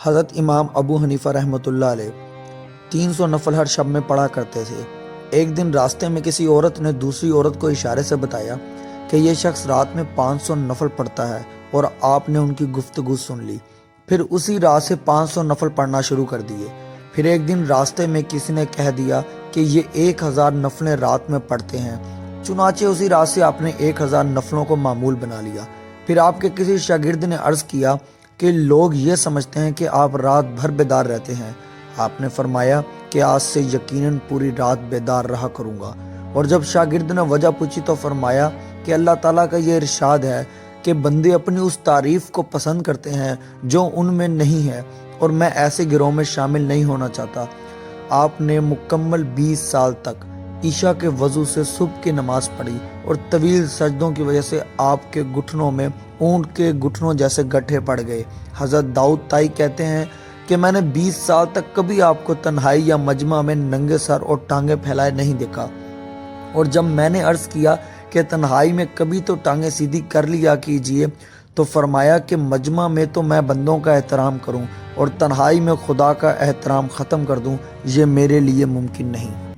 حضرت امام ابو حنیفہ رحمۃ اللہ علیہ 300 نفل ہر شب میں پڑھا کرتے تھے۔ ایک دن راستے میں کسی عورت نے دوسری عورت کو اشارے سے بتایا کہ یہ شخص رات میں 500 نفل پڑھتا ہے، اور آپ نے ان کی گفتگو سن لی۔ پھر اسی رات سے 500 نفل پڑھنا شروع کر دیے۔ پھر ایک دن راستے میں کسی نے کہہ دیا کہ یہ 1000 نفلیں رات میں پڑھتے ہیں۔ چنانچہ اسی رات سے آپ نے 1000 نفلوں کو معمول بنا لیا۔ پھر آپ کے کسی شاگرد نے عرض کیا کہ لوگ یہ سمجھتے ہیں کہ آپ رات بھر بیدار رہتے ہیں۔ آپ نے فرمایا کہ آج سے یقیناً پوری رات بیدار رہا کروں گا۔ اور جب شاگرد نے وجہ پوچھی تو فرمایا کہ اللہ تعالیٰ کا یہ ارشاد ہے کہ بندے اپنی اس تعریف کو پسند کرتے ہیں جو ان میں نہیں ہے، اور میں ایسے گروہ میں شامل نہیں ہونا چاہتا۔ آپ نے مکمل 20 سال تک عشاء کے وضو سے صبح کی نماز پڑھی، اور طویل سجدوں کی وجہ سے آپ کے گھٹنوں میں اونٹ کے گھٹنوں جیسے گٹھے پڑ گئے۔ حضرت داؤد طائی کہتے ہیں کہ میں نے 20 سال تک کبھی آپ کو تنہائی یا مجمع میں ننگے سر اور ٹانگیں پھیلائے نہیں دیکھا، اور جب میں نے عرض کیا کہ تنہائی میں کبھی تو ٹانگیں سیدھی کر لیا کیجئے، تو فرمایا کہ مجمع میں تو میں بندوں کا احترام کروں اور تنہائی میں خدا کا احترام ختم کر دوں، یہ میرے لیے ممکن نہیں۔